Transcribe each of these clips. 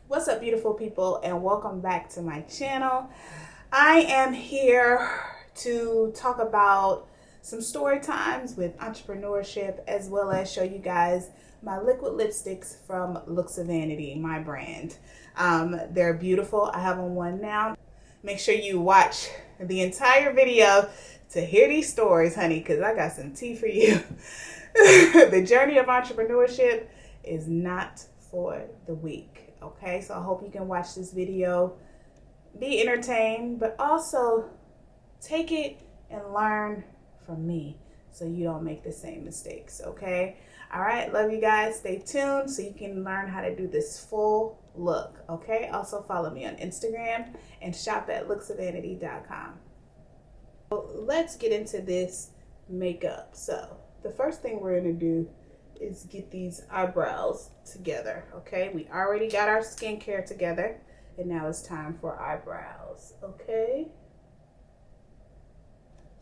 What's up, beautiful people, and welcome back to my channel. I am here to talk about some story times with entrepreneurship, as well as show you guys my liquid lipsticks from Looks of Vanity, my brand. They're beautiful. I have on one now. Make sure you watch the entire video to hear these stories, honey, because I got some tea for you. The journey of entrepreneurship is not for the weak. Okay, so I hope you can watch this video, be entertained, but also take it and learn from me so you don't make the same mistakes. Okay, all right, love you guys. Stay tuned so you can learn how to do this full look. Okay, also follow me on Instagram and shop at looksofvanity.com. So let's get into this makeup. So the first thing we're going to do is get these eyebrows together. Okay, we already got our skincare together, and now it's time for eyebrows. Okay,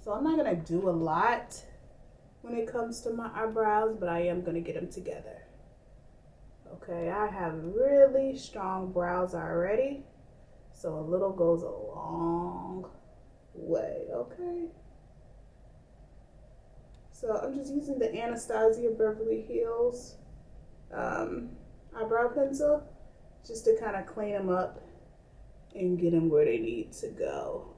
so I'm not gonna do a lot when it comes to my eyebrows, but I am gonna get them together. Okay, I have really strong brows already, so a little goes a long way. Okay, so I'm just using the Anastasia Beverly Hills eyebrow pencil just to kind of clean them up and get them where they need to go.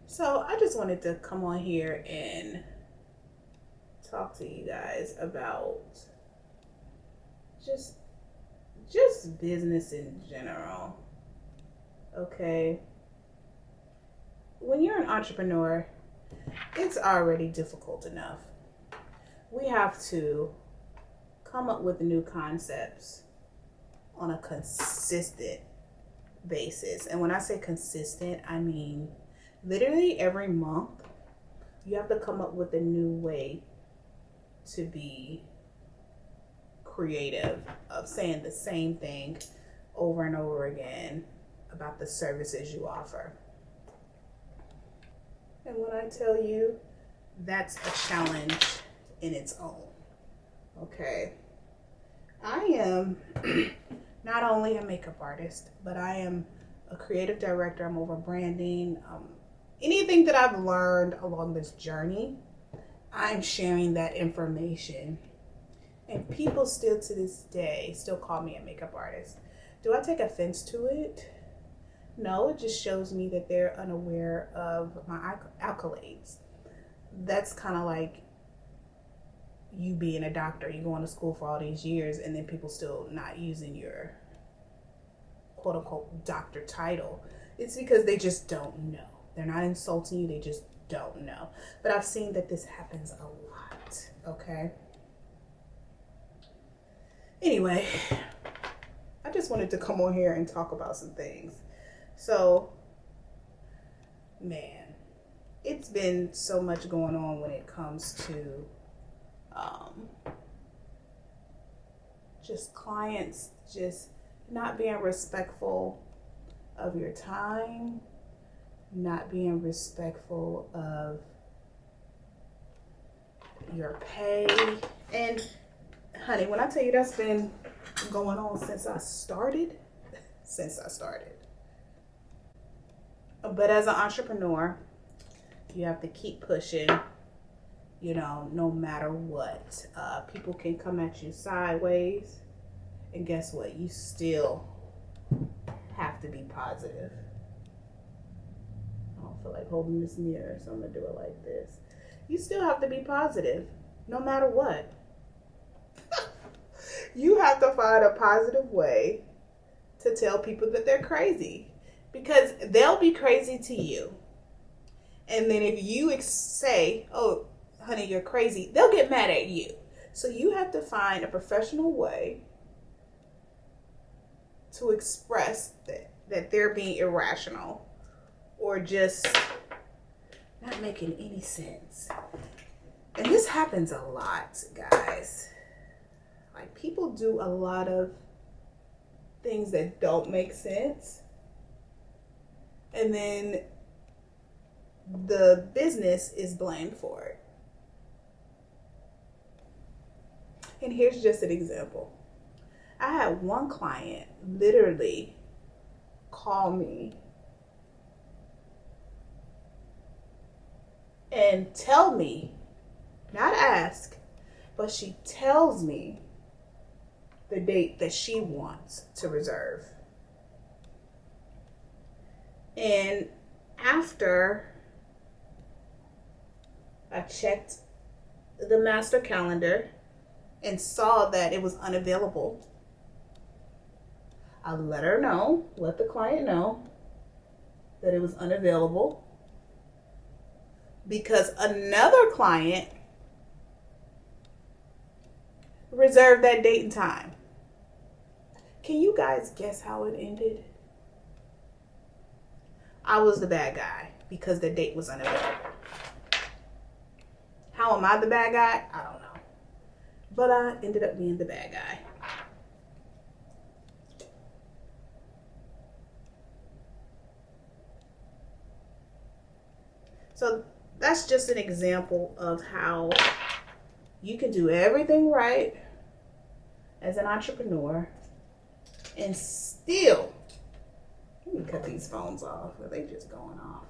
So I just wanted to come on here and talk to you guys about just business in general. Okay, when you're an entrepreneur, it's already difficult enough. We have to come up with new concepts on a consistent basis. And when I say consistent, I mean literally every month you have to come up with a new way to be creative of saying the same thing over and over again about the services you offer. And when I tell you, that's a challenge in its own. Okay, I am not only a makeup artist, but I am a creative director. I'm over branding. Anything that I've learned along this journey, I'm sharing that information. And people still to this day still call me a makeup artist. Do I take offense to it? No, it just shows me that they're unaware of my accolades. That's kind of like you being a doctor. You going to school for all these years and then people still not using your quote unquote doctor title. It's because they just don't know. They're not insulting you, they just don't know. But I've seen that this happens a lot. Okay, anyway, I just wanted to come on here and talk about some things. So, man, it's been so much going on when it comes to just clients just not being respectful of your time, not being respectful of your pay. And honey, when I tell you that's been going on since I started. But as an entrepreneur, you have to keep pushing, you know, no matter what. People can come at you sideways, and guess what? You still have to be positive. I don't feel like holding this mirror, so I'm gonna do it like this. You still have to be positive, no matter what. You have to find a positive way to tell people that they're crazy, because they'll be crazy to you. And then if you say, oh, honey, you're crazy, they'll get mad at you. So you have to find a professional way to express that they're being irrational or just not making any sense. And this happens a lot, guys. Like, people do a lot of things that don't make sense, and then the business is blamed for it. And here's just an example. I had one client literally call me and tell me, not ask, but she tells me the date that she wants to reserve. And after I checked the master calendar and saw that it was unavailable, I let her know, let the client know that it was unavailable because another client reserved that date and time. Can you guys guess how it ended? I was the bad guy because the date was unavailable. How am I the bad guy? I don't know. But I ended up being the bad guy. So that's just an example of how you can do everything right as an entrepreneur and still, let me cut these phones off, or they just going off.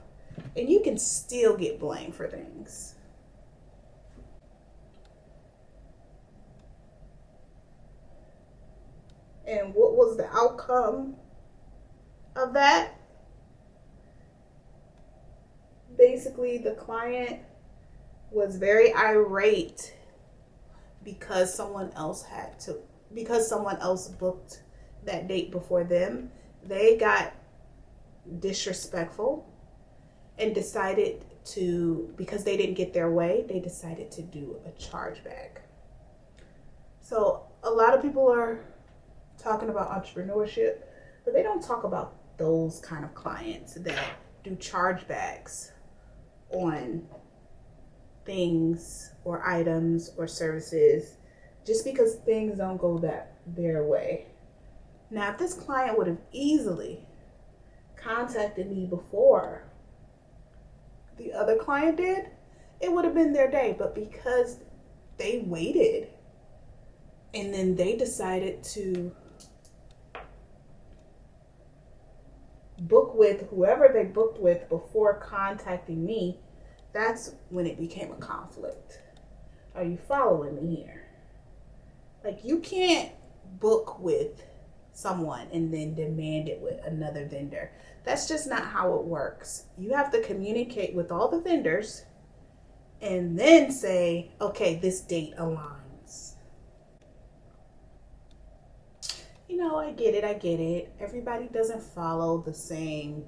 And you can still get blamed for things. And what was the outcome of that? Basically, the client was very irate because someone else booked that date before them. They got disrespectful and decided to, because they didn't get their way, they decided to do a chargeback. So a lot of people are talking about entrepreneurship, but they don't talk about those kind of clients that do chargebacks on things or items or services just because things don't go their way. Now, if this client would have easily contacted me before the other client did, it would have been their day. But because they waited and then they decided to book with whoever they booked with before contacting me, that's when it became a conflict. Are you following me here? Like, you can't book with someone and then demand it with another vendor. That's just not how it works. You have to communicate with all the vendors and then say, okay, this date aligns. You know, I get it. Everybody doesn't follow the same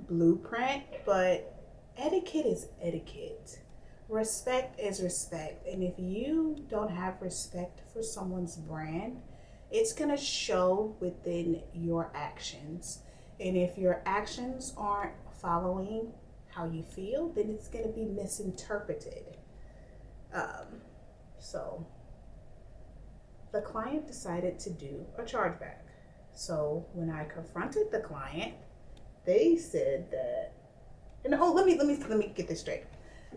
blueprint, but etiquette is etiquette. Respect is respect. And if you don't have respect for someone's brand, it's going to show within your actions. And if your actions aren't following how you feel, then it's going to be misinterpreted. So the client decided to do a chargeback. So when I confronted the client, they said that, and let me get this straight.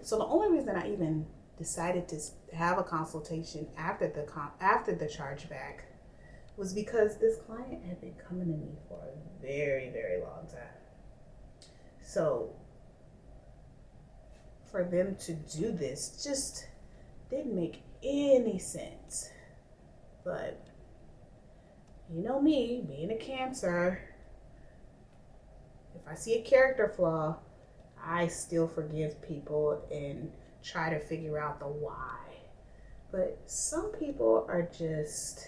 So the only reason I even decided to have a consultation after the chargeback was because this client had been coming to me for a very, very long time. So for them to do this just didn't make any sense. But you know me, being a Cancer, if I see a character flaw, I still forgive people and try to figure out the why. But some people are just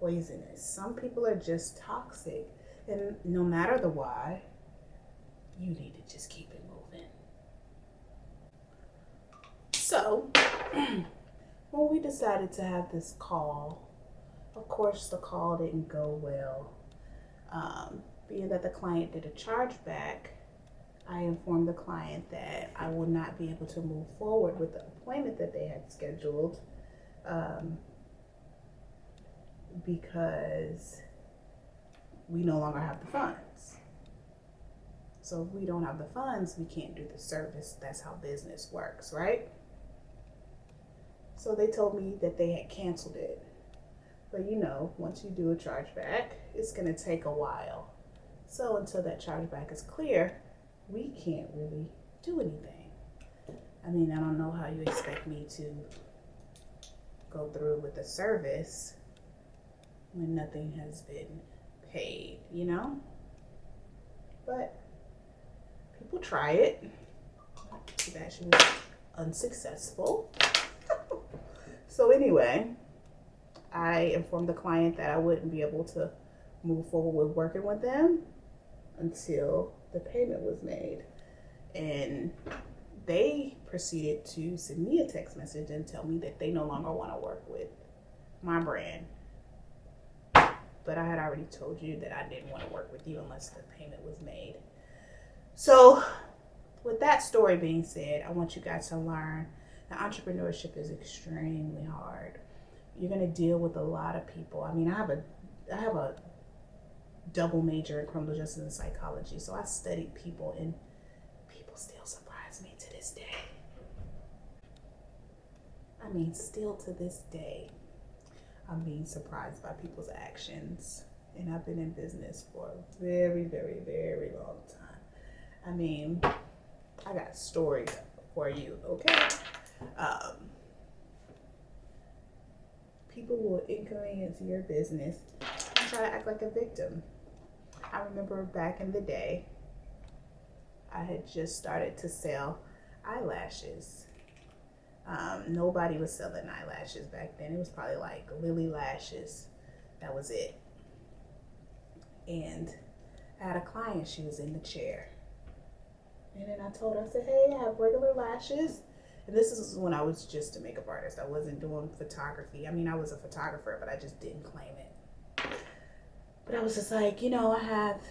poisonous. Some people are just toxic. And no matter the why, you need to just keep it moving. So, when we decided to have this call, of course the call didn't go well. Being that the client did a chargeback, I informed the client that I will not be able to move forward with the appointment that they had scheduled because we no longer have the funds. So if we don't have the funds, we can't do the service. That's how business works, right? So they told me that they had canceled it. But you know, once you do a chargeback, it's going to take a while. So until that chargeback is clear, we can't really do anything. I mean, I don't know how you expect me to go through with the service when nothing has been paid, you know? But people try it. Too bad she was unsuccessful. So anyway, I informed the client that I wouldn't be able to move forward with working with them until the payment was made. And they proceeded to send me a text message and tell me that they no longer want to work with my brand. But I had already told you that I didn't want to work with you unless the payment was made. So with that story being said, I want you guys to learn that entrepreneurship is extremely hard. You're going to deal with a lot of people. I mean, I have a double major in criminal justice and psychology. So I studied people, and people still surprise me to this day. I mean, still to this day, I'm being surprised by people's actions. And I've been in business for a very, very, very long time. I mean, I got stories for you, okay? People will inconvenience your business and try to act like a victim. I remember back in the day, I had just started to sell eyelashes. Nobody was selling eyelashes back then. It was probably like Lily Lashes. That was it. And I had a client, she was in the chair. And then I told her, I said, hey, I have regular lashes. And this is when I was just a makeup artist. I wasn't doing photography. I mean, I was a photographer, but I just didn't claim it. But I was just like, you know, I have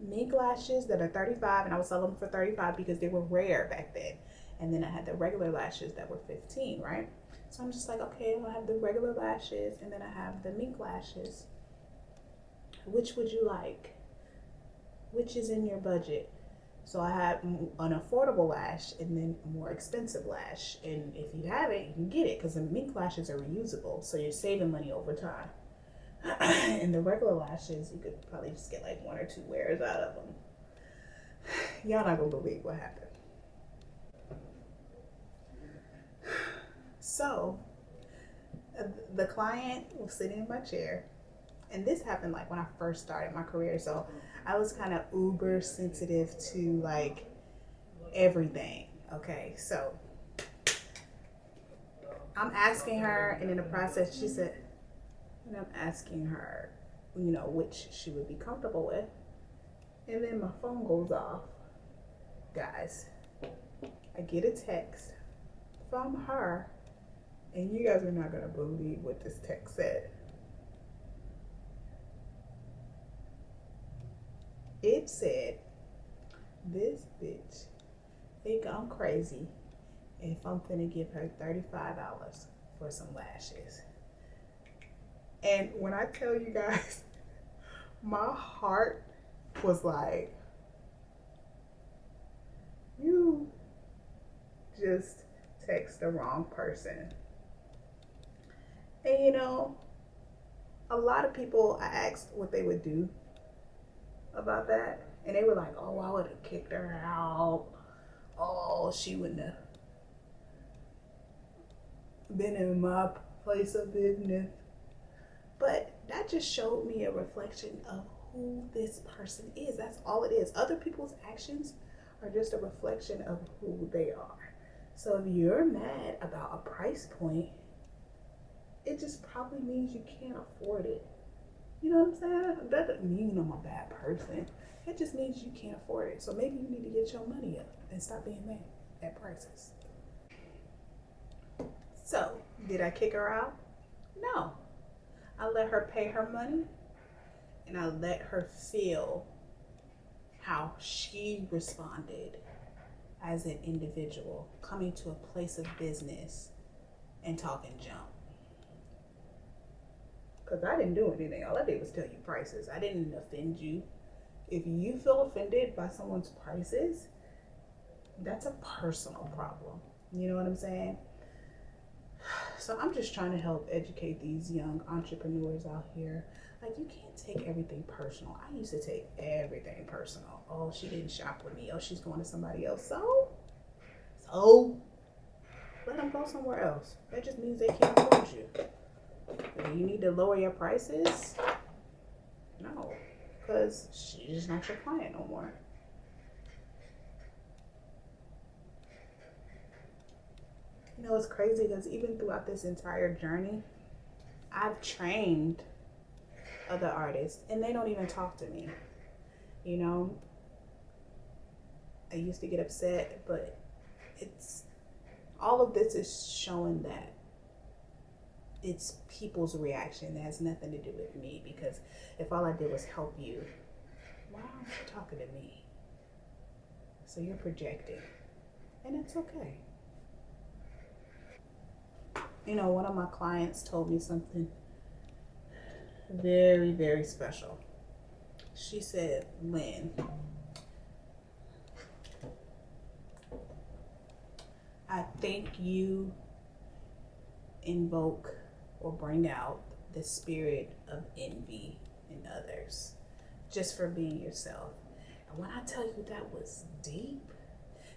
mink lashes that are 35, and I would sell them for 35 because they were rare back then. And then I had the regular lashes that were 15, right? So I'm just like, okay, I have the regular lashes, and then I have the mink lashes. Which would you like? Which is in your budget? So I had an affordable lash and then a more expensive lash. And if you have it, you can get it because the mink lashes are reusable. So you're saving money over time. And the regular lashes, you could probably just get like 1 or 2 wears out of them. Y'all not gonna believe what happened. So the client was sitting in my chair. And this happened like when I first started my career. So I was kind of uber sensitive to like everything. Okay, so I'm asking her, and in the process, she said, and I'm asking her, you know, which she would be comfortable with. And then my phone goes off. Guys, I get a text from her, and you guys are not going to believe what this text said. It said, this bitch think I'm crazy if I'm finna give her $35 for some lashes. And when I tell you guys, my heart was like, you just text the wrong person. And you know, a lot of people, I asked what they would do about that, and they were like, oh, I would have kicked her out. Oh, she wouldn't have been in my place of business. But that just showed me a reflection of who this person is. That's all it is. Other people's actions are just a reflection of who they are. So if you're mad about a price point, it just probably means you can't afford it. You know what I'm saying? That doesn't mean I'm a bad person. It just means you can't afford it. So maybe you need to get your money up and stop being mad at prices. So, did I kick her out? No. I let her pay her money, and I let her feel how she responded as an individual coming to a place of business and talking junk. Because I didn't do anything. All I did was tell you prices. I didn't offend you. If you feel offended by someone's prices, that's a personal problem. You know what I'm saying? So I'm just trying to help educate these young entrepreneurs out here. Like, you can't take everything personal. I used to take everything personal. Oh, she didn't shop with me. Oh, she's going to somebody else. So let them go somewhere else. That just means they can't afford you. Do you need to lower your prices? No, because she's just not your client no more. You know, it's crazy because even throughout this entire journey, I've trained other artists and they don't even talk to me. You know, I used to get upset, but it's all of this is showing that it's people's reaction. That has nothing to do with me, because if all I did was help you, why aren't you talking to me? So you're projecting, and it's okay. You know, one of my clients told me something very, very special. She said, Lynn, I think you invoke or bring out the spirit of envy in others just for being yourself. And when I tell you that was deep,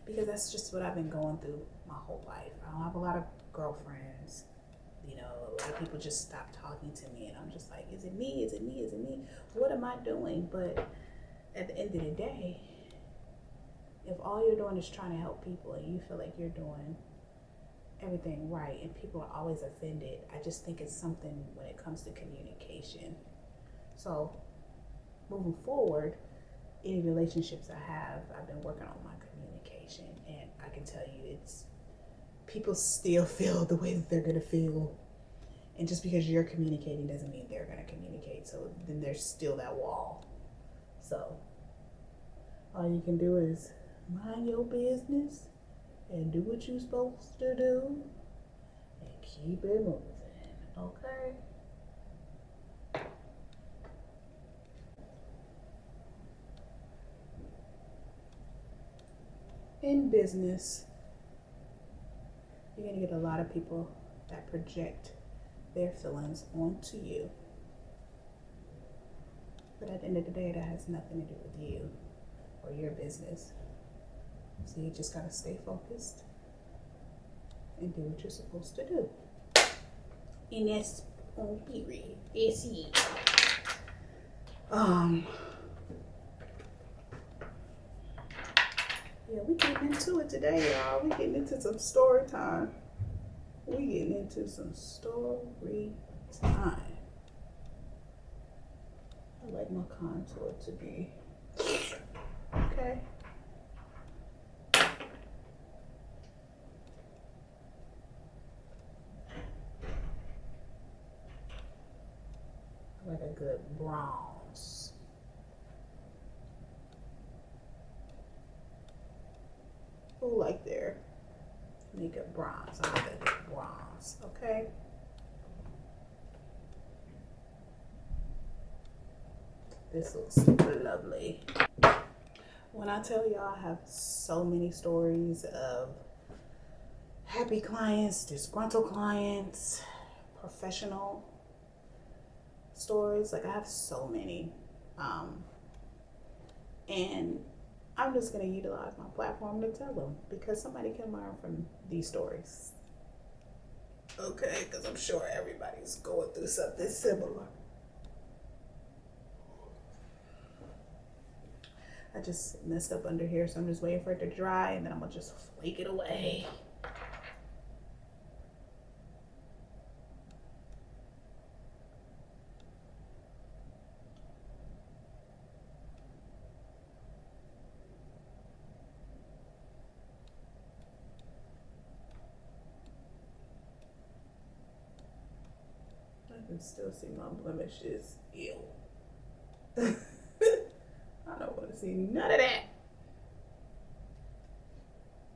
because that's just what I've been going through my whole life. I don't have a lot of girlfriends. You know, a lot of people just stop talking to me, and I'm just like, is it me? Is it me? Is it me? What am I doing? But at the end of the day, if all you're doing is trying to help people and you feel like you're doing everything right and people are always offended, I just think it's something when it comes to communication. So moving forward, any relationships I have, I've been working on my communication, and I can tell you it's people still feel the way that they're going to feel. And just because you're communicating doesn't mean they're going to communicate. So then there's still that wall. So all you can do is mind your business and do what you're supposed to do and keep it moving. Okay? In business, you're going to get a lot of people that project their feelings onto you. But at the end of the day, that has nothing to do with you or your business. So you just gotta stay focused and do what you're supposed to do. And that's on period. That's it. Yeah, we getting into it today, y'all. We getting into some story time. We getting into some story time. I like my contour to be okay. I like a good bronze. Who like their makeup bronze? I like a good bronze, okay? This looks lovely. When I tell y'all, I have so many stories of happy clients, disgruntled clients, professional stories. Like, I have so many. And I'm just going to utilize my platform to tell them, because somebody can learn from these stories. Okay, because I'm sure everybody's going through something similar. I just messed up under here, so I'm just waiting for it to dry, and then I'm going to just flake it away. I can still see my blemishes. Ew. I don't want to see none of that.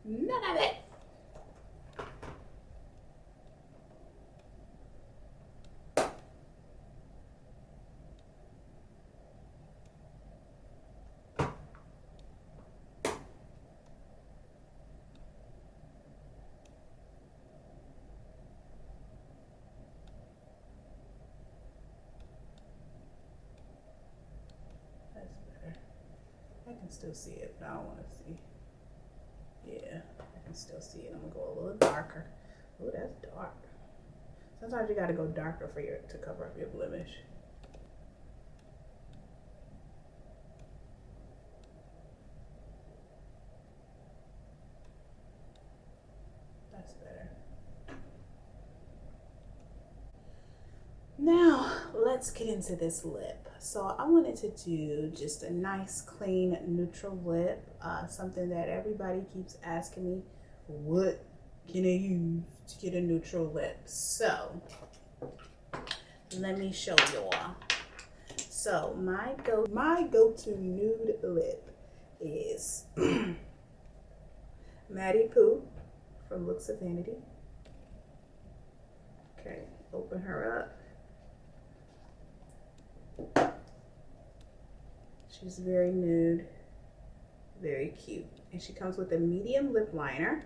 None of it. still see it, but I don't want to see. Yeah, I can still see it. I'm gonna go a little darker. Oh, that's dark. Sometimes you gotta go darker for to cover up your blemish. That's better. Now, let's get into this lip. So I wanted to do just a nice, clean, neutral lip. Something that everybody keeps asking me, what can I use to get a neutral lip? So, let me show you all. So, my go-to nude lip is Maddie Pooh from Looks of Vanity. Okay, open her up. She's very nude, very cute. And she comes with a medium lip liner.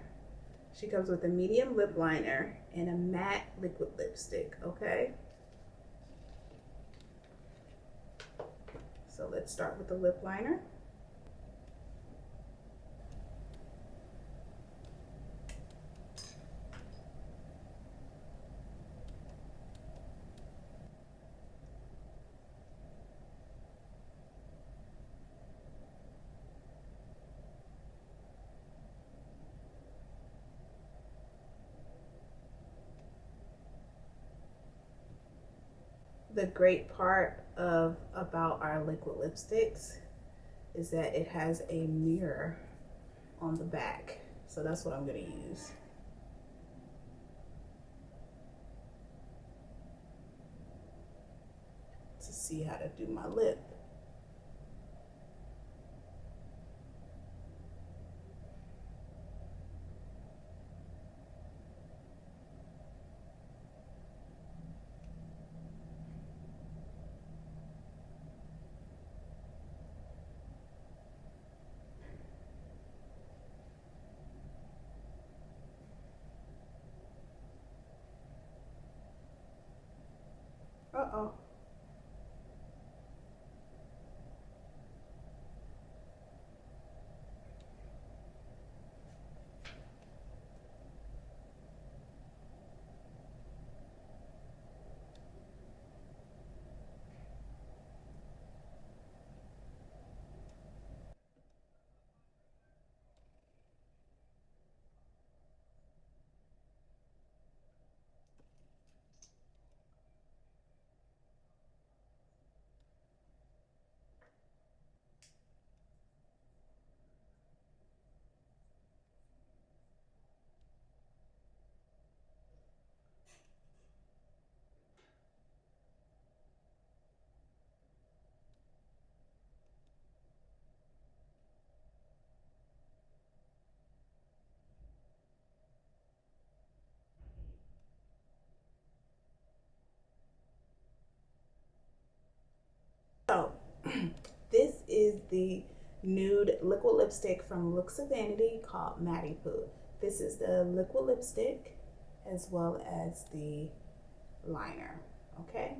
She comes with a medium lip liner and a matte liquid lipstick, okay? So let's start with the lip liner. The great part about our liquid lipsticks is that it has a mirror on the back. So that's what I'm going to use. To see how to do my lip. Uh-oh. So, this is the nude liquid lipstick from Looks of Vanity called Maddie Pooh. This is the liquid lipstick as well as the liner, okay?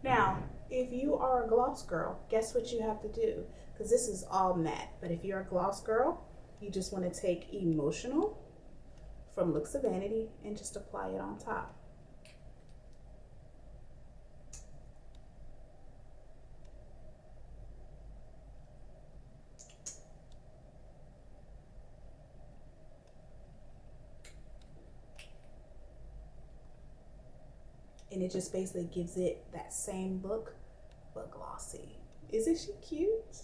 Now, if you are a gloss girl, guess what you have to do? Because this is all matte, but if you're a gloss girl, you just want to take Emotional from Looks of Vanity and just apply it on top. And it just basically gives it that same look, but glossy. Isn't she cute?